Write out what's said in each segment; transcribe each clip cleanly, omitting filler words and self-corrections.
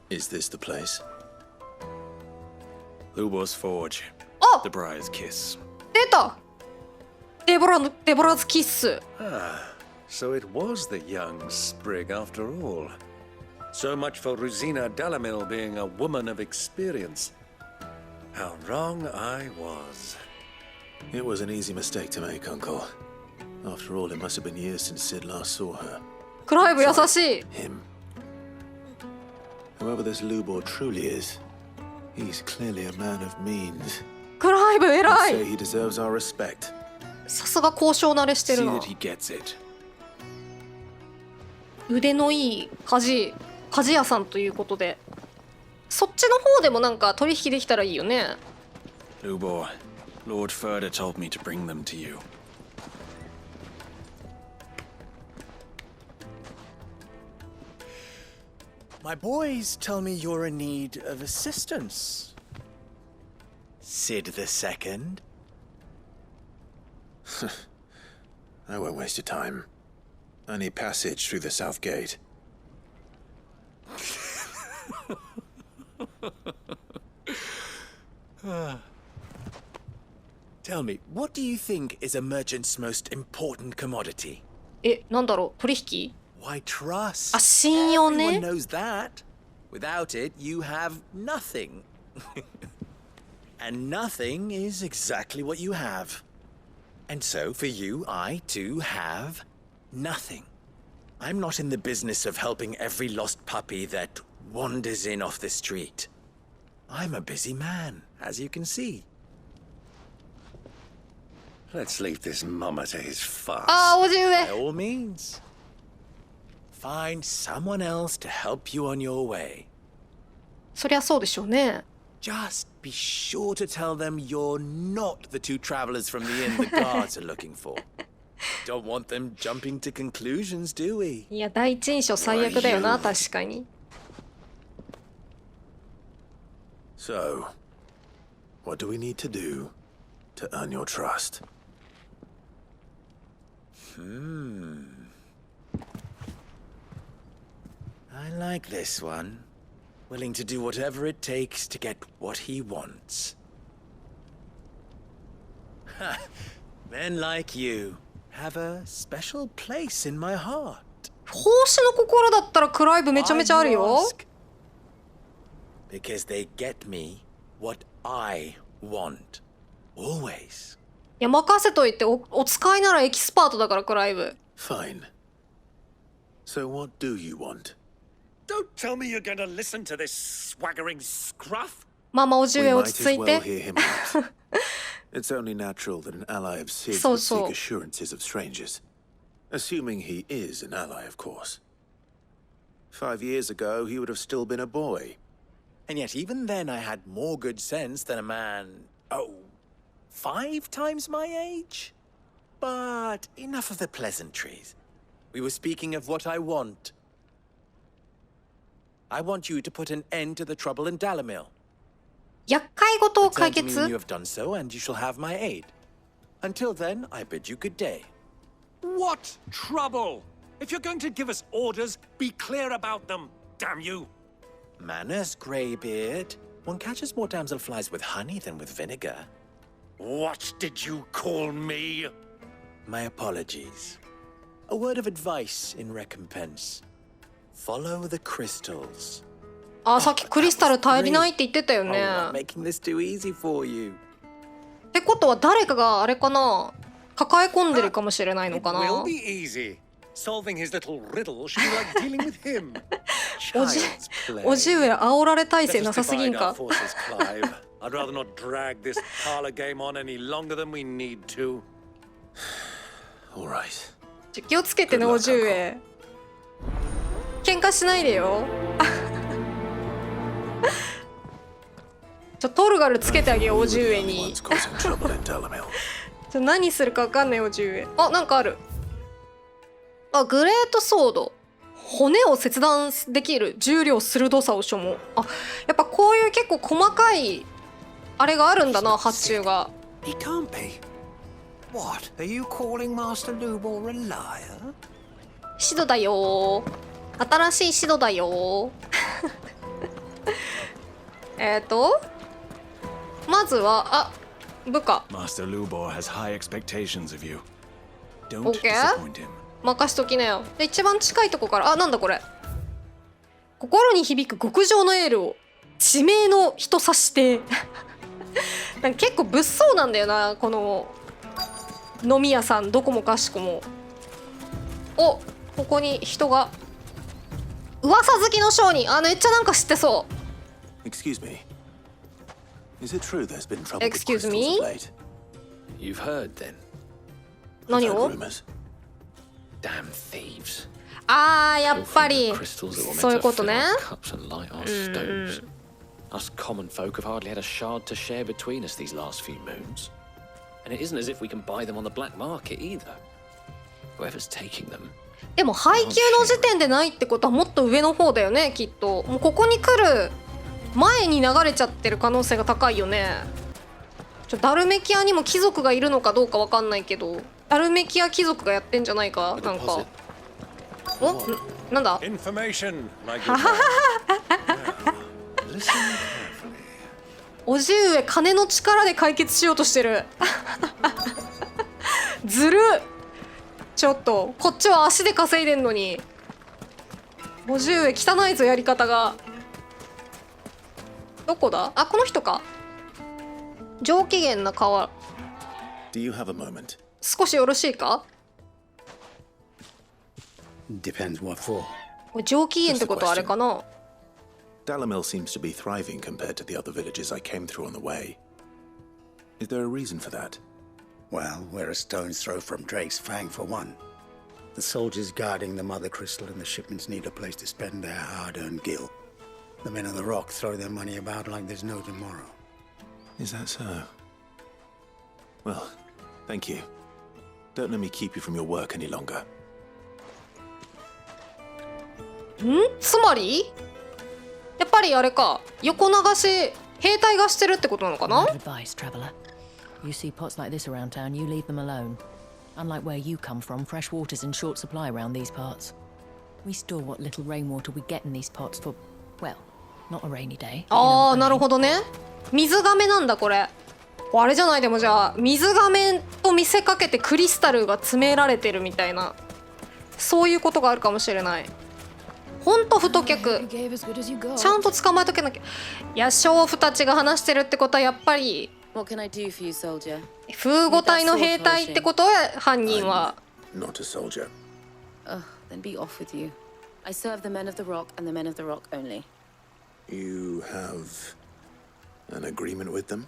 Is this the place? Lubo's Forge. あ The Briar's Kiss. 出たデボラズキッス So it was the young sprig after all. So much for Rosina Dalamil being a woman of experience. How wrong I was. It was an easy mistake to make, Uncle. After all, it must have been years since Sid last saw her. クライブ優しい Him. Whoever this Lubor truly is, he's clearly a man of means. クライブ I'd 偉 say い he deserves our respect. さすが交渉慣れしてる See な that he gets it. 腕のいい鍛冶屋さんということでそっちの方でもなんか取引できたらいいよね Lubor, Lord Furder told me to bring them to you. My boys tell me you're in need of assistance. Sid the Second? I won't waste your time. I need passage through the south gate. Tell me, what do you think is a merchant's most important commodity? なんだろう取引 Why, trust. あ信用 Everyone ね knows that. Without it, you have nothing. And nothing is exactly what you have. And so, for you, I too have nothing. I'm not in the business of helping every lost puppy that wanders in off the street. I'm a busy man, as you can see. Let's leave this mummer to his farce. あー叔父 By 上 all means, find someone else to help you on your way. そりゃそうでしょうね Just be sure to tell them you're not the two travelers from the inn the guards are looking for. Don't want them jumping to conclusions, do we? いや第一印象最悪だよな確かに So, what do we need to do to earn your trust? I like this one. Willing to do whatever it takes to get what he wants. Ha! Men like you have a special place in my heart. 奉仕の心だったらクライブめちゃめちゃある Why you よ ask? Because they get me what I want. Always. いや任せといてお使いならエキスパートだからクライブ Fine. So, what do you want? Don't tell me you're going to listen to this swaggering scruff. まあまあ叔父 We 上 might 落ち as 着い well て hear him out. It's only natural that an ally of Sid's So- would so. seek assurances of strangers. Assuming he is an ally, of course. 5 years ago, he would have still been a boy. And yet, even then, I had more good sense than a man, 5 times my age? But enough of the pleasantries. We were speaking of what I want. I want you to put an end to the trouble in Dalamil. 厄介事を解 Return to me when 決 you have done so, and you shall have my aid. Until then, I bid you good day. What trouble? If you're going to give us orders, be clear about them. Damn you. Manners, Greybeard. One catches more damselflies with honey than with vinegar. What did you call me? My apologies. A word of advice in recompense. Follow the crystals. あさっきクリスタル足りないって言ってたよ Oh, ね I'm making this too easy for you. ってことは誰かがあれかな抱え込んでるかもしれないの It かな will be easy. Solving his little riddle should be like dealing with him. おじ Child's play. おじ上煽られ体 Let 制 us なさすぎ divide ん our か forces, Clive. I'd rather not drag this parlor game on any longer than we need to. All right. 気をつけてねおじ上喧嘩しないでよトルガルつけてあげようおじ上に What's causing trouble in Dalamil? 何するか分かんないおじ上あなんかあるあグレートソード骨を切断できる重量鋭さを所望あやっぱこういう結構細かいあれがあるんだな発注が He can't be. What? Are you calling Master Lubor a liar? シドだよ新しいシドだよまずは部下 Master Lubor has high expectations of you. Don't Okay. disappoint him. 任しときなよ。で一番近いとこからなんだこれ、心に響く極上のエールを地名の人指してなんか結構物騒なんだよなこの飲み屋さん、どこもかしこも。ここに人が、噂好きの商人、めっちゃなんか知ってそう。 Excuse me. Is it true there's been trouble with Excuse crystals me? of late? You've heard then. 何 I've を heard rumors. Damn thieves. やっぱり Crystals that were そういう meant こ to と fill ね。 our cups and light our stones. Us common folk have hardly had a shard to share between us these last few moons. And it isn't as if we can buy them on the black market either. Whoever's taking them. でも配給の時点でないってことはもっと上の方だよねきっと。もうここに来る前に流れちゃってる可能性が高いよね。ダルメキアにも貴族がいるのかどうかわかんないけど、ダルメキア貴族がやってんじゃないか。なんかなんだ Information, my good man. Now, listen carefully. おじ上金の力で解決しようとしてるずるっ。ちょっとこっちは足で稼いでんのに、おじ上汚いぞやり方が。どこだ、この人か。上機嫌な川。 Do you have a moment? 少しよろしいか。 Depends what for. これ上機嫌ってことはあれかな。 Dalamil seems to be thriving compared to the other villages I came through on the way. Is there a reason for that? Well, we're a stone's throw from Drake's Fang for one. The soldiers guarding the mother crystal and the shipments need a place to spend their hard-earned gil. The men of the rock throw their money about like there's no tomorrow. Is that so? Well, thank you. Don't let me keep you from your work any longer. つまりやっぱりあれか、横流し兵隊がしてるってことなのかな。 Advice, traveler. You see pots like this around town, you leave them alone. Unlike where you come from, fresh water's in short supply around these parts. We store what little rainwater we get in these pots for, well, not a rainy day. なるほどね。水がめなんだこれ。あれじゃない、でもじゃあ水がめと見せかけてクリスタルが詰められてるみたいな、そういうことがあるかもしれない。ほんと太客、ちゃんと捕まえとけなきゃ。いや、娼婦たちが話してるってことはやっぱり What can I do for you, soldier? 風語隊の兵隊ってことは犯人は。 Not a soldier. Ugh, then be off with you. I serve the men of the rock and the men of the rock only. You have an agreement with them?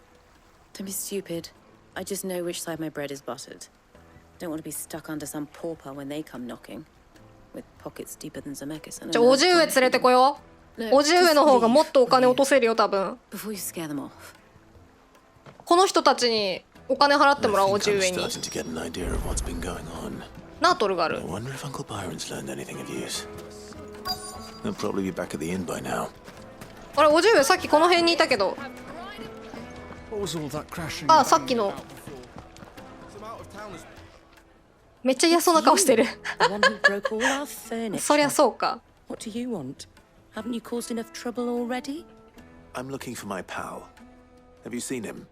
Don't be stupid. I just know which side my bread is buttered. Don't want to be stuck under some pauper when they come knocking. With pockets deeper than Zemeckis. じゃあおじ上連れてこよう。おじ上の方がもっとお金落とせるよ多分。 Before you scare them off. この人たちにお金払ってもらおう。 I お think じ I'm 上に starting to get an idea of what's been going on. ナートルがある。 I wonder if Uncle Byron's learned anything of use. They'll probably be back at the inn by now. あれ、おじ上さっきこの辺にいたけど。 What was all that crashing? さっきの。めっちゃ嫌そうな顔してる。 The one who broke all our furniture. そりゃそうか。 What do you want? Haven't you caused enough trouble already? I'm looking for my pal. Have you seen him?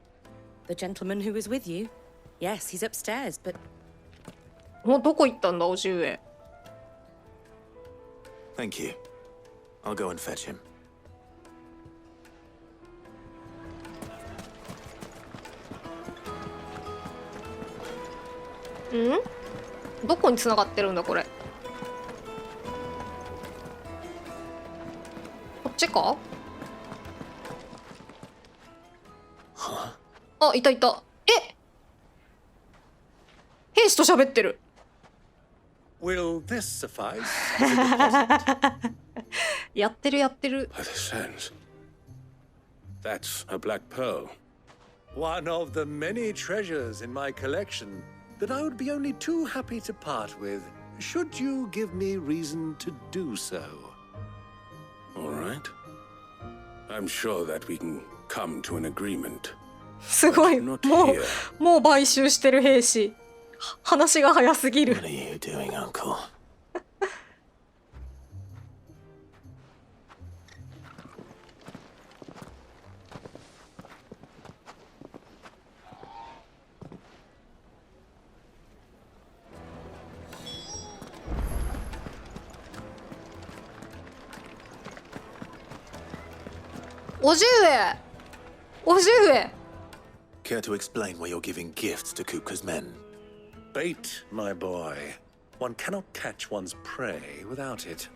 The gentleman who was with you? Yes, he's upstairs, but もうどこ行ったんだおじ上。 Thank you. I'll go and fetch him. どこに繋がってるんだこれ。こっちか。いたいた。兵士と喋ってる。 Will this suffice as a deposit? やってるやってる。 By the sands. That's a black pearl. One of the many treasures in my collection that I would be only too happy to part with, should you give me reason to do so. All right. I'm sure that we can come to an agreement. すごい。もう買収してる兵士。話が早すぎる。 What are you doing, Uncle? お重へ。お重へ。 Care to explain why you're giving gifts to Kupka's men? Bait, my boy. One cannot catch one's prey without it.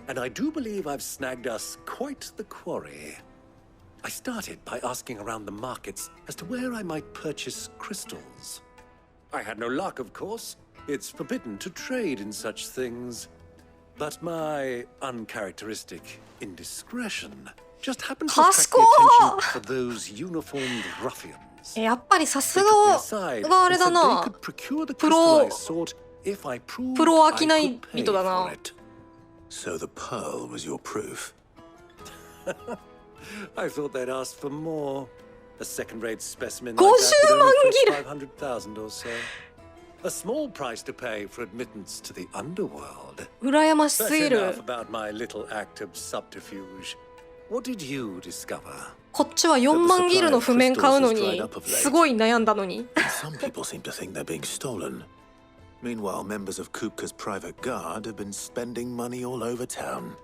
And I do believe I've snagged us quite the quarry. I started by asking around the markets as to where I might purchase crystals. I had no luck, of course. It's forbidden to trade in such things. But my uncharacteristic indiscretion just happened to attract the attention of those uniformed ruffians. やっぱりさすががあれだな。プロ商い人だな。So the pearl was your proof. I thought they'd ask for more. A second-rate specimen 50 like that would 万 only ギル cost 500,000 or so. A small price to pay for admittance to the underworld. 羨ましす But ぎる。 enough about my little act of subterfuge. What did you discover? こっちは4万ギルの譜面買うのにすごい悩んだのに。 Some people seem to think they're being stolen. Meanwhile, members of Kupka's private guard have been spending money all over town.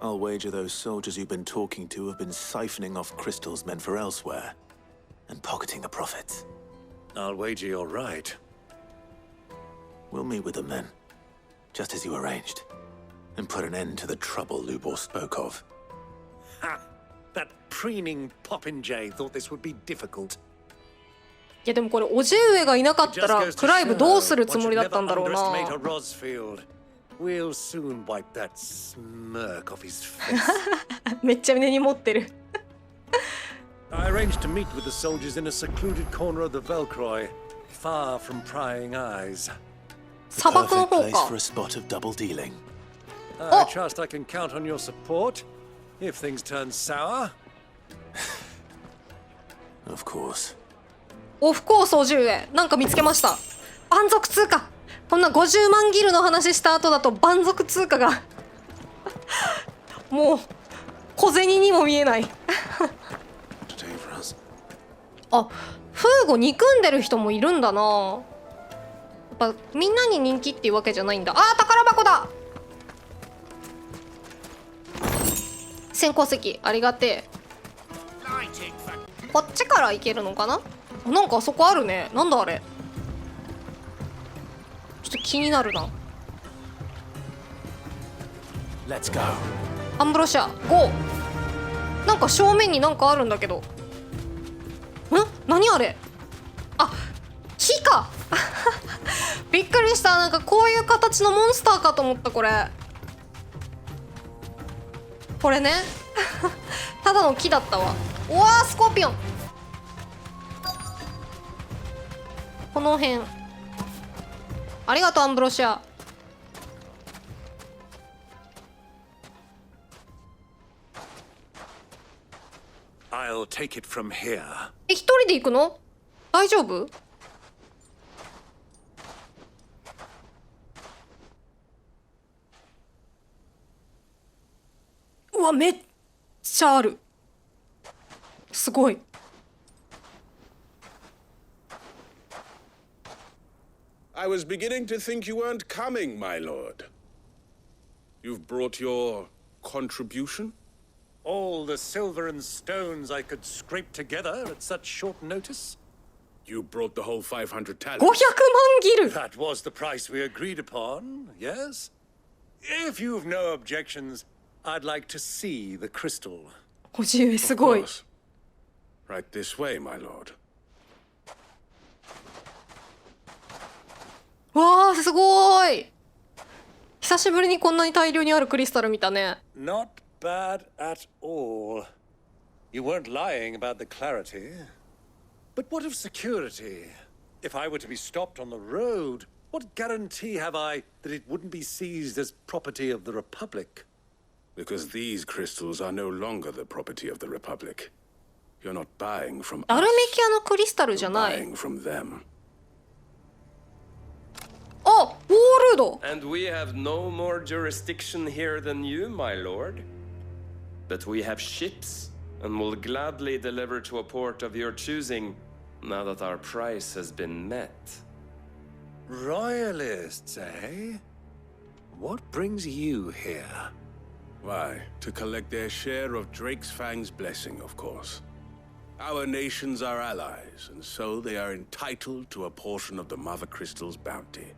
I'll wager those soldiers you've been talking to have been siphoning off crystals meant for elsewhere and pocketing the profits. I'll wager you're right. We'll meet with them then, just as you arranged, and put an end to the trouble Lubor spoke of. Ha! That preening popinjay thought this would be difficult. いやでもこれおじ上がいなかったらクライブどうするつもりだったんだろうな。 We'll soon wipe that smirk off his face. めっちゃ根に持ってる。 I arranged to meet with the soldiers in a secluded corner of the Velcroy, far from prying eyes. 砂漠の方 Perfect place か for a。spot of double dealing. I trust I can count on your support if things turn sour. Of course. オフコースおじ上なんか見つけました。蛮族通貨。こんな50万ギルの話した後だと蛮族通貨がもう小銭にも見えない。あ、フーゴ憎んでる人もいるんだな。やっぱみんなに人気っていうわけじゃないんだ。あー、宝箱だ。先行席ありがてえ。こっちから行けるのかな。なんかあそこあるね。なんだあれ。ちょっと気になるな。 Let's go. アンブロシア GO。 なんか正面になんかあるんだけど。何あれ。あ、木か。びっくりした。なんかこういう形のモンスターかと思った。これね。ただの木だったわ。うわー、スコーピオン。この辺ありがとうアンブロシア。I'll take it from here. 一人で行くの？大丈夫？うわ、めっちゃある。すごい。I was beginning to think you weren't coming, my lord. You've brought your contribution? All the silver and stones I could scrape together at such short notice. You brought the whole 500 talents. 500万ギル。 That was the price we agreed upon, yes? If you've no objections, I'd like to see the crystal. 50円すごい。 Of course. Right this way, my lord. わあ、すごい。久しぶりにこんなに大量にあるクリスタル見たね。 Not bad at all. You weren't lying about the clarity. But what of security? If I were to be stopped on the road, what guarantee have I that it wouldn't be seized as property of the Republic? Because these crystals are no longer the property of the Republic. You're not buying from us. アルメキアのクリスタルじゃ You're ない。 buying from them. あ、ウォールド。 And we have no more jurisdiction here than you, my lord. But we have ships, and will gladly deliver to a port of your choosing, now that our price has been met. Royalists, eh? What brings you here? Why, to collect their share of Drake's Fang's blessing, of course. Our nations are allies, and so they are entitled to a portion of the Mother Crystal's bounty.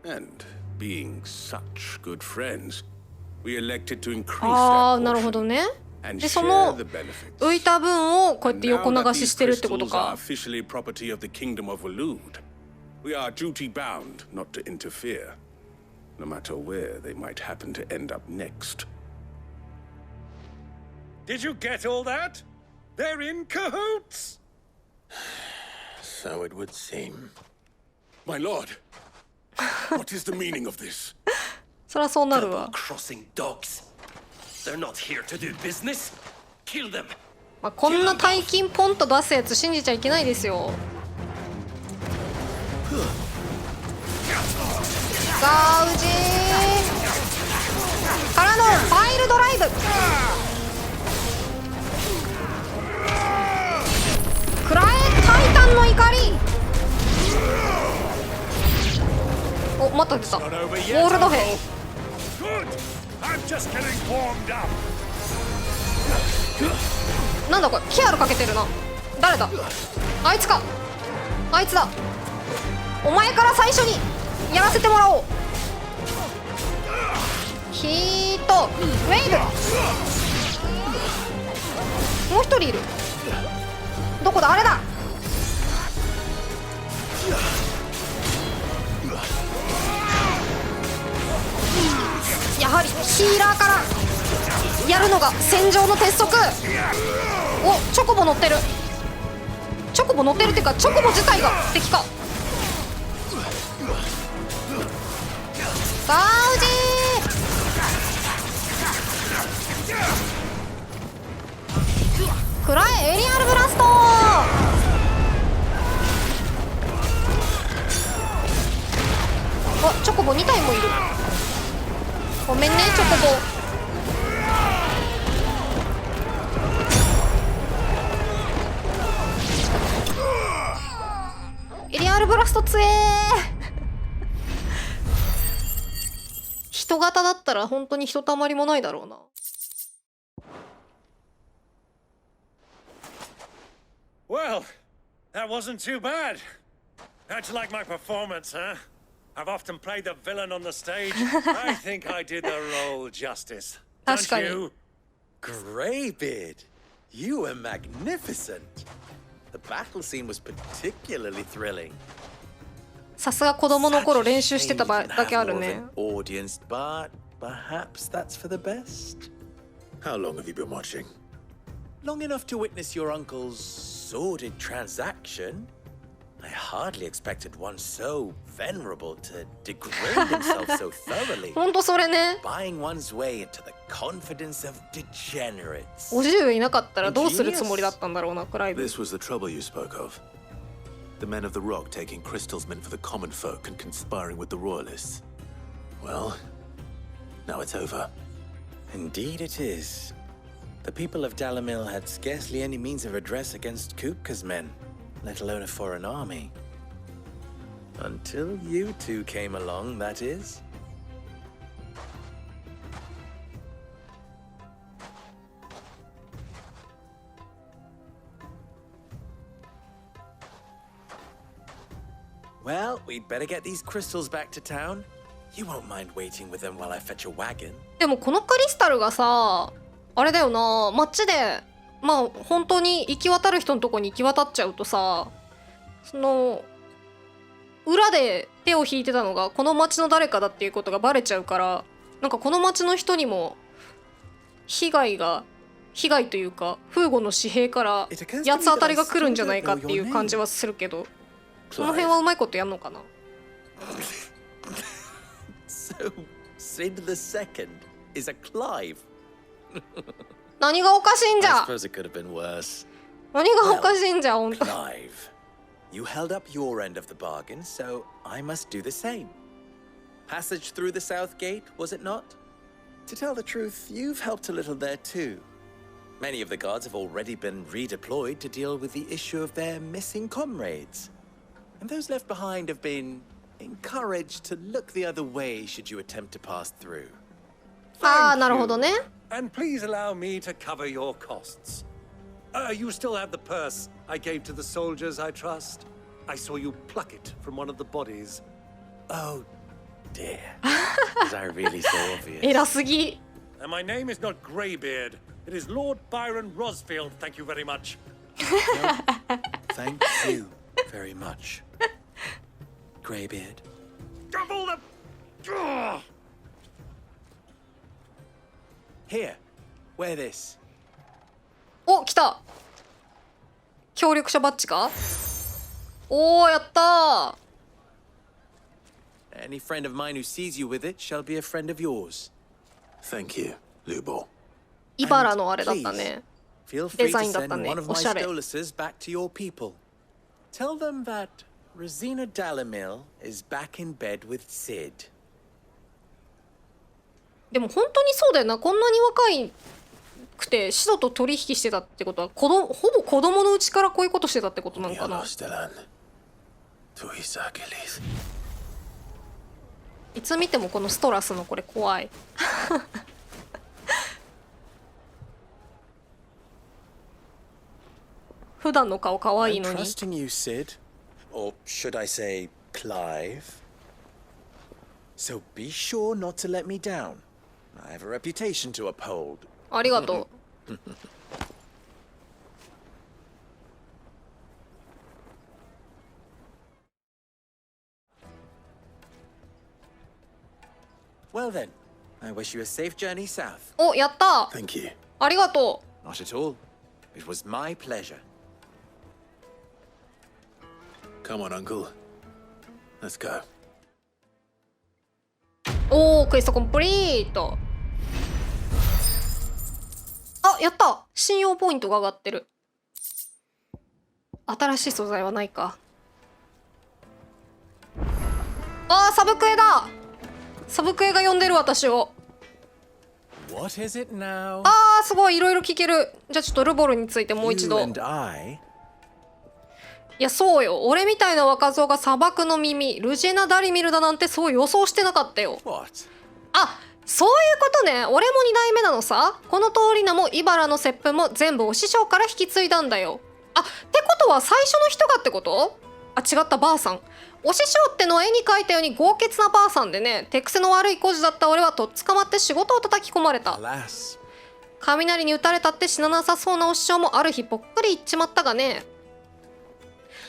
And being such good friends, we elected to increase that なるほど portion ね。 and で、そ share の the benefits. 浮いた分をこうやって Now 横流 that し these してるってこと crystals are か。 officially property of the Kingdom of Waloed, we are duty bound not to interfere, no matter where they might happen to end up next. Did you get all that? They're in cahoots! So it would seem. My lord, what is the meaning of this? そりゃそうなるわ。 Crossing dogs. They're not here to do business. Kill them. まあ、こんな大金ポンと出すやつ信じちゃいけないですよ。ガウジーからのファイルドライブ。くらえタイタンの怒り。お、また出た。ウォールド兵。 Good! I'm just getting warmed up. なんだこれ、キアルかけてるな。誰だ。あいつか。あいつだ。お前から最初にやらせてもらおう。ヒートウェイブ。もう一人いる。どこだ、あれだ。やはりヒーラーからやるのが戦場の鉄則。お、チョコボ乗ってる。チョコボ乗ってるっていうか、チョコボ自体が敵か。ガウジーくらえエリアルブラスト。あ、チョコボ2体もいる。ごめんね、チョコボ。エリアルブラスト強え。人型だったら本当にひとたまりもないだろうな。Well, that wasn't too bad. How'd you like my performance, huh? I've often played the villain on the stage. I think I did the role justice. Don't you? Greybeard, you were magnificent. The battle scene was particularly thrilling. さすが子供の頃練習してただけあるね。 Audience, but perhaps that's for the best. How long have you been watching? Long enough to witness your uncle's sordid transaction. I hardly expected one so venerable to degrade himself so thoroughly. ほんとそれね。 Buying one's way into the confidence of degenerates. おじゅういなかったらどうするつもりだったんだろうな、クライブ。 This was the trouble you spoke of. The men of the Rock taking crystals meant for the common folk and conspiring with the royalists. Well, now it's over. Indeed it is. The people of Dalamil had scarcely any means of redress against Kupka's men, let alone a foreign army. Until you two came along, that is. Well, we'd better get these crystals back to town. You won't mind waiting with them while I fetch a wagon. でもこのクリスタルがさ、あれだよな、街でまあ本当に行き渡る人のとこに行き渡っちゃうとさ、その裏で手を引いてたのがこの町の誰かだっていうことがバレちゃうから、なんかこの町の人にも被害というかフーゴの紙幣から八つ当たりが来るんじゃないかっていう感じはするけど、その辺はうまいことやんのかな。So, Sid the Second is a Clive. 何がおかしいんじ I ゃ。 suppose it could have been worse. 何がおかしいんじゃ、本当。 Clive, you held up your end of the bargain, so I must do the same. Passage through the south gate, was it not? To tell the truth, you've helped a little there too. Many of the guards have already been redeployed to deal with the issue of their missing comrades. And those left behind have been encouraged to look the other way should you attempt to pass through. ああ、なるほどね。And please allow me to cover your costs. You still have the purse I gave to the soldiers, I trust? I saw you pluck it from one of the bodies. Oh, dear. Was I really so obvious? 偉すぎ。 And my name is not Greybeard. It is Lord Byron Rosfield. Thank you very much. Thank you very much, Greybeard. Double the... Ugh! Here, wear this. お、来た。協力者バッジか。おー、やったー。 Any friend of mine who sees you with it shall be a friend of yours. Thank you, Lubor. 茨のあれだったね。 Feel デ free ザ to インだった send ね。 one of お my しゃれ。 stoluses back to your people. Tell them that Rosina Dalamil is back in bed with Sid. でも本当にそうだよな。こんなに若いくてシドと取引してたってことはほぼ子供のうちからこういうことしてたってことなのかな。いつ見てもこのストラスのこれ怖い。普段の顔可愛いの I'm に。 trusting you, Sid. Or should I say, Clive? So be sure not to let me down. I have a reputation to uphold. ありがとう。Well then, I wish you a safe journey south. お、やった。 Thank you. ありがと Not at all. It was my pleasure. Come on, Uncle. Let's go. う。おー、クエストコンプリート。あ、やった。信用ポイントが上がってる。新しい素材はないか。あー、サブクエだ。サブクエが呼んでる私を。 What is it now? あー、すごいいろいろ聞ける。じゃあちょっとルボルについてもう一度。 You and I? いや、そうよ。俺みたいな若造が砂漠の耳、ルジェナ・ダリミルだなんてそう予想してなかったよ。 What? あ、そういうことね。俺も2代目なのさ。この通り名も茨の接吻も全部お師匠から引き継いだんだよ。あ、ってことは最初の人がってこと？あ、違った、ばあさん。お師匠ってのは絵に描いたように豪傑なばあさんでね、手癖の悪い孤児だった俺はとっ捕まって仕事を叩き込まれた。 Alas. 雷に打たれたって死ななさそうなお師匠もある日ぽっくりいっちまったがね。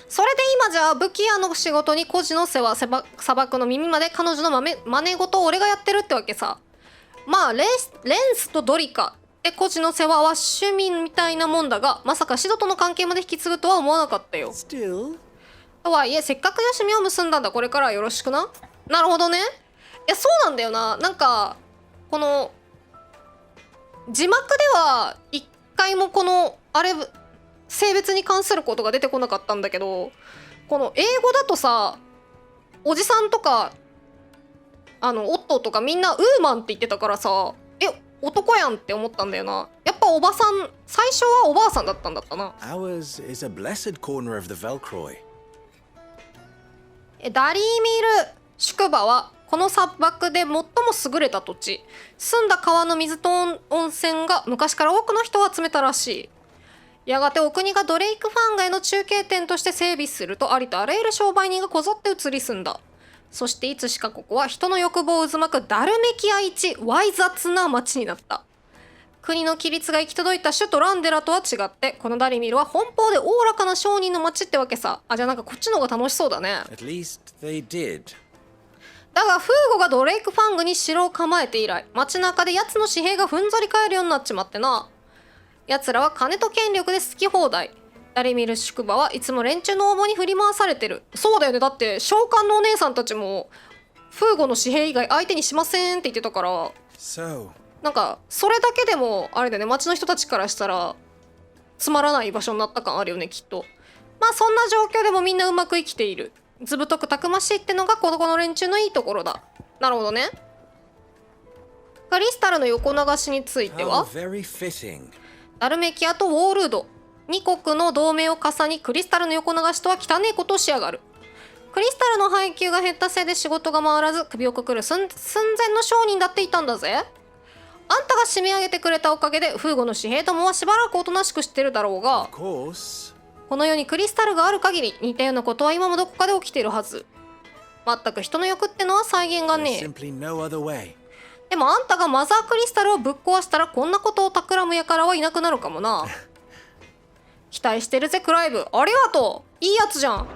それで今じゃあ武器屋の仕事に孤児の世話、砂漠の耳まで彼女の真似事を俺がやってるってわけさ。まあレンスとドリカで孤児の世話は趣味みたいなもんだが、まさかシドとの関係まで引き継ぐとは思わなかったよ。 Still? とはいえせっかくよしみを結んだんだ。これからはよろしくな。なるほどね。いや、そうなんだよな。なんかこの字幕では一回もこのあれ性別に関することが出てこなかったんだけど、この英語だとさ、おじさんとかオットーとかみんなウーマンって言ってたからさ、男やんって思ったんだよな。やっぱおばさん、最初はおばあさんだったんだったな。 Ours is a blessed corner of the Velcroy. ダリーミル宿場はこの砂漠で最も優れた土地。澄んだ川の水と温泉が昔から多くの人を集めたらしい。やがてお国がドレイクファン街の中継点として整備すると、ありとあらゆる商売人がこぞって移り住んだ。そしていつしかここは人の欲望を渦巻くダルメキア一わい雑な町になった。国の規律が行き届いた首都ランデラとは違って、このダリミルは奔放でおおらかな商人の町ってわけさ。あ、じゃあなんかこっちの方が楽しそうだね。 At least they did. だがフーゴがドレイクファングに城を構えて以来、街中で奴の紙幣がふんぞり返るようになっちまってな。奴らは金と権力で好き放題。ダリミル宿場はいつも連中の応募に振り回されてる。そうだよね。だって召喚のお姉さんたちもフーゴの紙幣以外相手にしませんって言ってたから、 So. なんかそれだけでもあれだよね、町の人たちからしたらつまらない場所になった感あるよね、きっと。まあそんな状況でもみんなうまく生きている。ずぶとくたくましいってのがこの連中のいいところだ。なるほどね。クリスタルの横流しについては、 How very fitting. ダルメキアとウォールード2国の同盟を重にクリスタルの横流しとは汚いことをしやがる。クリスタルの配給が減ったせいで仕事が回らず首をくくる寸前の商人だっていたんだぜ。あんたが締め上げてくれたおかげでフーゴの紙幣どもはしばらくおとなしくしてるだろうが、この世にクリスタルがある限り似たようなことは今もどこかで起きているはず。まったく人の欲ってのは再現がねえ。でもあんたがマザークリスタルをぶっ壊したらこんなことを企む輩はいなくなるかもな。期待してるぜクライブ。ありがとう。いいやつじゃん。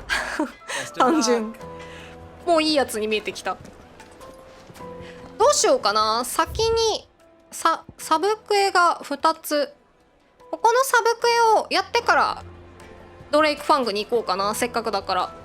単純。もういいやつに見えてきた。どうしようかな。先にサブクエが2つ。ここのサブクエをやってからドレイクファングに行こうかな。せっかくだから。